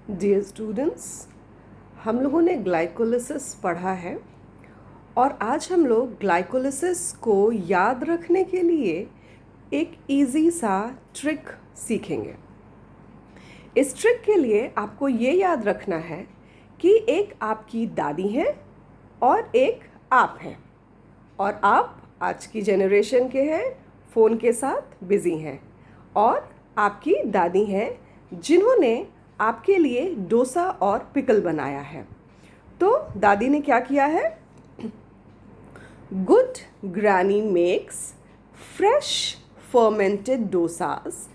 Dear students, हम लोगों ने ग्लाइकोलिसिस पढ़ा है और आज हम लोग ग्लाइकोलिसिस को याद रखने के लिए एक इजी सा ट्रिक सीखेंगे। इस ट्रिक के लिए आपको ये याद रखना है कि एक आपकी दादी हैं और एक आप हैं और आप आज की जनरेशन के हैं, फ़ोन के साथ बिज़ी हैं और आपकी दादी हैं जिन्होंने आपके लिए डोसा और पिकल बनाया है। तो दादी ने क्या किया है? Good granny makes fresh fermented dosas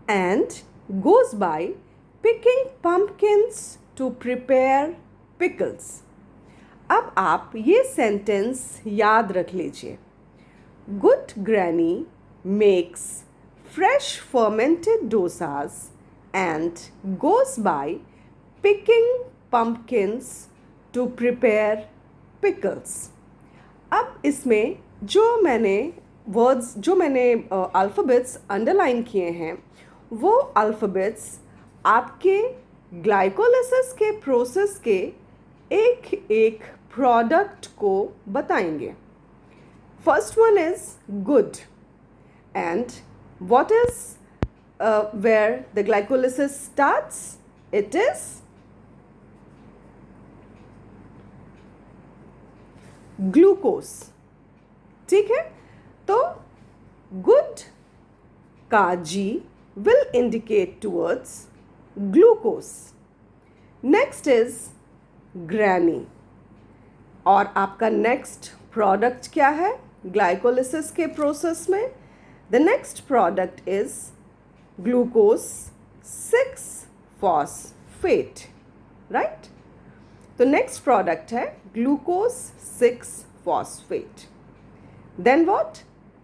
and goes by picking pumpkins to prepare pickles। अब आप ये सेंटेंस याद रख लीजिए। Good granny makes fresh fermented dosas and goes by picking pumpkins to prepare pickles। अब इसमें जो मैंने अल्फ़ाबेट्स अंडरलाइन किए हैं वो अल्फ़ाबेट्स आपके ग्लाइकोलिसिस के प्रोसेस के एक एक प्रोडक्ट को बताएंगे। First one is good and what is where the glycolysis starts? It is glucose. ठीक है, तो गुड का G will indicate towards glucose. Next is granny और आपका नेक्स्ट प्रोडक्ट क्या है ग्लाइकोलिसिस के प्रोसेस में? The next product is glucose 6-phosphate, right? तो नेक्स्ट प्रोडक्ट है glucose 6-phosphate। Then what?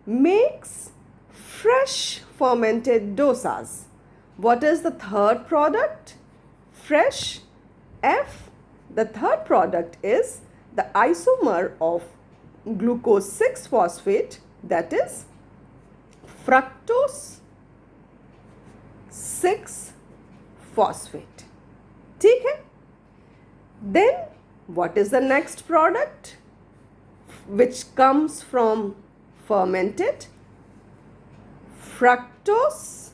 Makes fresh fermented dosas। What is the third product? Fresh, F। The third product is the isomer of glucose 6-phosphate, that is fructose 6-phosphate। ठीक है? Then what is the next product which comes from fermented? Fructose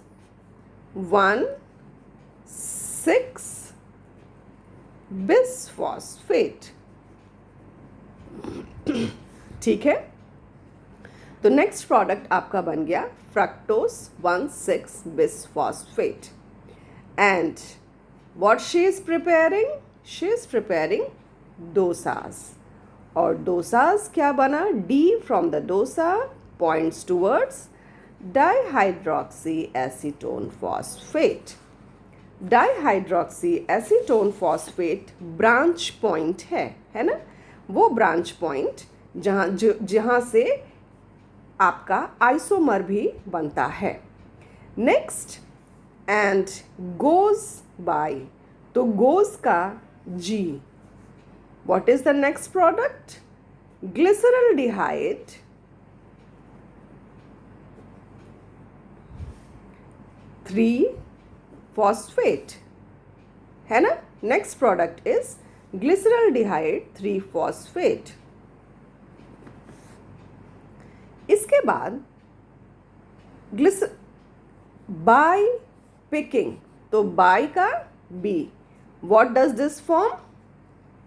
1,6-bisphosphate। ठीक है, तो next product आपका बन गया fructose 1,6-bisphosphate। And what she is preparing? She is preparing dosas. और डोसास क्या बना? D from the dosa points towards dihydroxy acetone phosphate. Dihydroxy acetone phosphate branch point है ना? वो ब्रांच पॉइंट जहाँ से आपका आइसोमर भी बनता है। नेक्स्ट एंड गोज बाय, तो गोज का G. What is the next product? Glyceraldehyde 3-phosphate, है ना? Next product is glyceraldehyde 3-phosphate। इसके बाद बाय पिकिंग, तो बाय का B. What does this form?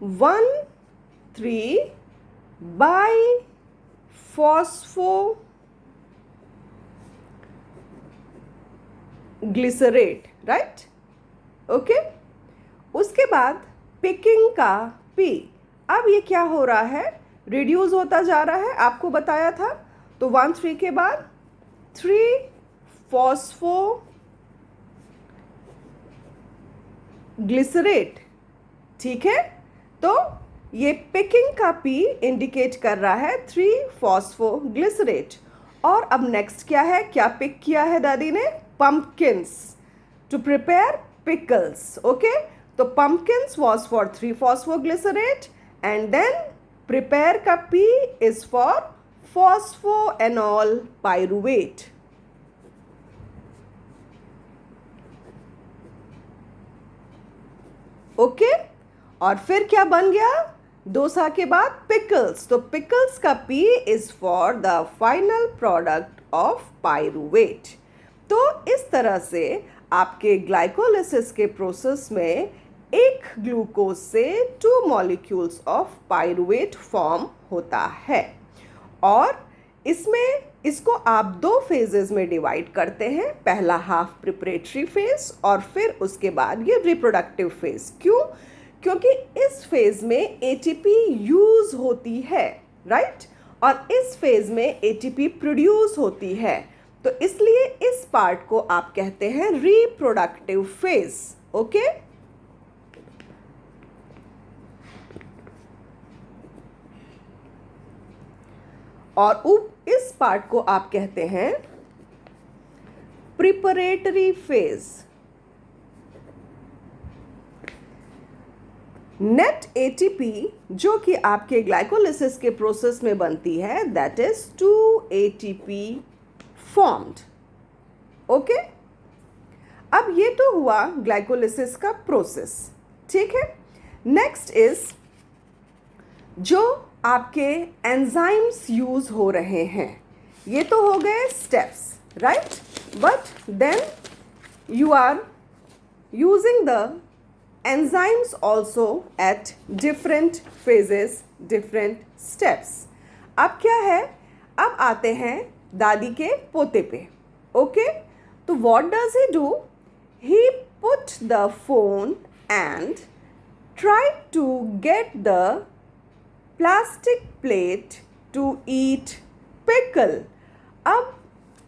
1,3-biphosphoglycerate, right? Okay, उसके बाद पिकिंग का पी। अब ये क्या हो रहा है? रिड्यूस होता जा रहा है, आपको बताया था। तो 1,3 के बाद 3-phosphoglycerate। ठीक है, तो ये पिकिंग का पी इंडिकेट कर रहा है 3-phosphoglycerate। और अब नेक्स्ट क्या है? क्या पिक किया है दादी ने? pumpkins to prepare pickles। Okay, तो pumpkins was for 3-phosphoglycerate and then prepare का P is for phosphoenol pyruvate। Okay. और फिर क्या बन गया डोसा के बाद? पिकल्स। तो पिकल्स का P is for the final product of pyruvate. तो इस तरह से आपके ग्लाइकोलिसिस के प्रोसेस में एक ग्लूकोज से 2 मॉलिक्यूल्स ऑफ पाइरूवेट फॉर्म होता है। और इसमें इसको आप 2 फेजेस में डिवाइड करते हैं, पहला हाफ प्रिपरेटरी फेज और फिर उसके बाद ये रिप्रोडक्टिव फेज। क्यों? क्योंकि इस फेज में एटीपी यूज होती है, राइट? और इस फेज में एटीपी प्रोड्यूस होती है, तो इसलिए इस पार्ट को आप कहते हैं रिप्रोडक्टिव फेज। ओके। और इस पार्ट को आप कहते हैं प्रिपरेटरी फेज। नेट एटीपी जो कि आपके ग्लाइकोलिसिस के प्रोसेस में बनती है, that is 2 ATP formed. Okay. अब ये तो हुआ ग्लाइकोलिसिस का प्रोसेस, ठीक है। नेक्स्ट इज जो आपके एंजाइम्स यूज हो रहे हैं, ये तो हो गए steps, right? But then you are using the enzymes also at different phases, different steps. अब क्या है? अब आते हैं दादी के पोते पे। ओके। तो what does he do? He put the phone and tried to get the plastic plate to eat pickle. अब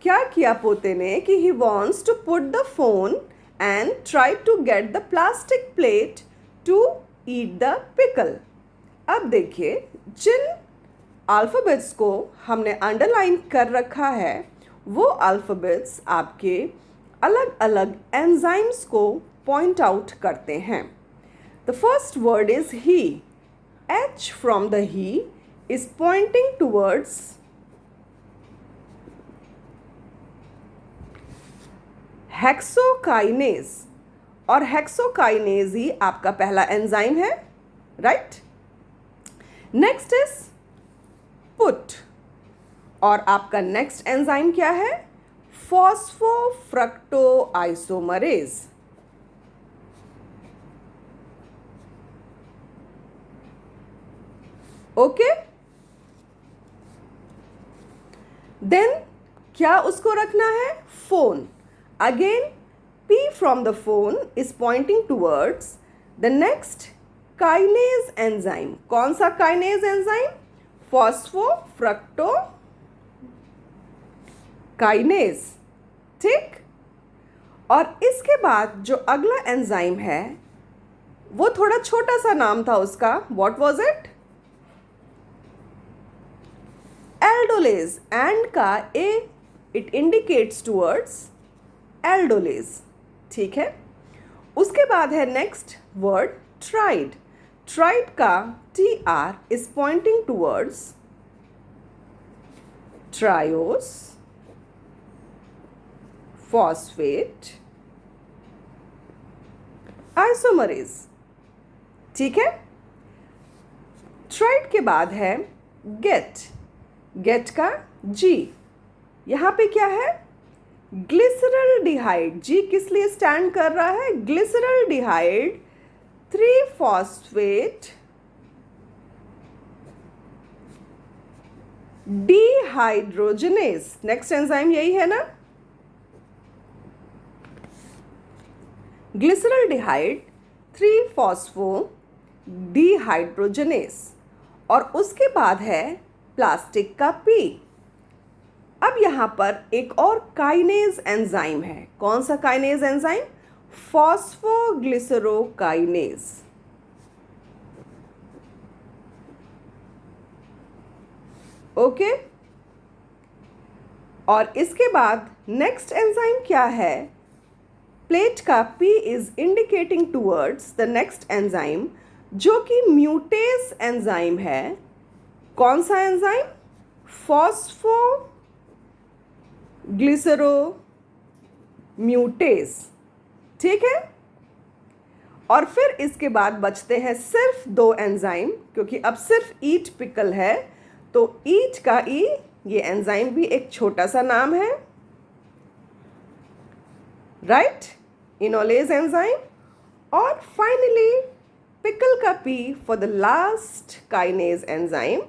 क्या किया पोते ने कि he wants to put the phone and try to get the plastic plate to eat the pickle. अब देखिए, जिन alphabets को हमने अंडरलाइन कर रखा है, वो अल्फ़ाबेट्स आपके अलग अलग एंजाइम्स को पॉइंट आउट करते हैं। The first word is he. H from the he is pointing towards hexokinase, और हेक्सोकाइनेज ही आपका पहला एंजाइम है, राइट? नेक्स्ट इज पुट, और आपका नेक्स्ट एंजाइम क्या है? फॉस्फोफ्रक्टोआइसोमरेज। ओके। देन क्या उसको रखना है? Phone. Again, P from the phone is pointing towards the next kinase enzyme. कौन सा kinase enzyme? Phosphofructokinase, ठीक? और इसके बाद जो अगला एंजाइम है, वो थोड़ा छोटा सा नाम था उसका। What was it? Aldolase. And का A, it indicates towards aldolase, ठीक है। उसके बाद है नेक्स्ट वर्ड ट्राइड। ट्राइड का TR is pointing towards triose phosphate isomerase, ठीक है। ट्राइड के बाद है गेट। गेट का G, यहां पे क्या है? ग्लिसरल्डिहाइड। जी किस लिए स्टैंड कर रहा है? Glyceraldehyde three phosphate dehydrogenase. Next enzyme यही है ना? Glyceraldehyde three phospho dehydrogenase. और उसके बाद है प्लास्टिक का P। अब यहाँ पर एक और काइनेज एंजाइम है। कौन सा काइनेज एंजाइम? फॉस्फोग्लिसरोकाइनेज। ओके। और इसके बाद नेक्स्ट एंजाइम क्या है? प्लेट का P is indicating towards the next enzyme, जो कि म्यूटेस एंजाइम है। कौन सा एंजाइम? फॉस्फोग्लिसरोम्यूटेस, ठीक है। और फिर इसके बाद बचते हैं सिर्फ 2 एंजाइम, क्योंकि अब सिर्फ ईट पिकल है, तो ईट का ई, ये एंजाइम भी एक छोटा सा नाम है, राइट, इनोलेज एंजाइम। और फाइनली पिकल का P for the last kinase enzyme,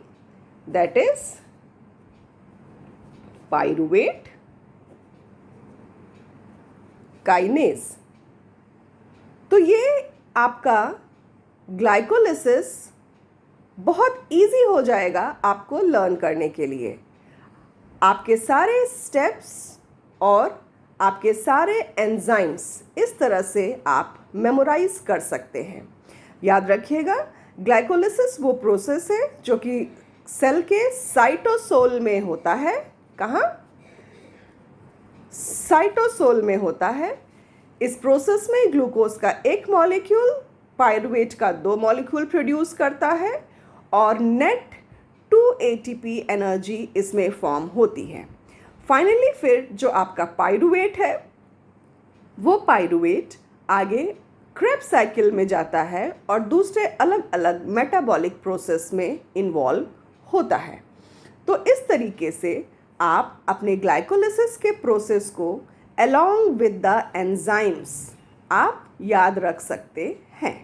that is pyruvate kinase. तो ये आपका ग्लाइकोलिसिस बहुत इजी हो जाएगा आपको लर्न करने के लिए। आपके सारे स्टेप्स और आपके सारे एंजाइम्स इस तरह से आप मेमोराइज कर सकते हैं। याद रखिएगा, ग्लाइकोलिसिस वो प्रोसेस है जो कि सेल के साइटोसोल में होता है। कहाँ? साइटोसोल में होता है। इस प्रोसेस में ग्लूकोज का एक मॉलिक्यूल पाइरुवेट का 2 मॉलिक्यूल प्रोड्यूस करता है और नेट 2 ATP एनर्जी इसमें फॉर्म होती है। फाइनली फिर जो आपका पाइरुवेट है, वो पाइरुवेट आगे क्रेब्स साइकिल में जाता है और दूसरे अलग अलग मेटाबॉलिक प्रोसेस में इन्वॉल्व होता है। तो इस तरीके से आप अपने ग्लाइकोलिसिस के प्रोसेस को along with the enzymes आप याद रख सकते हैं।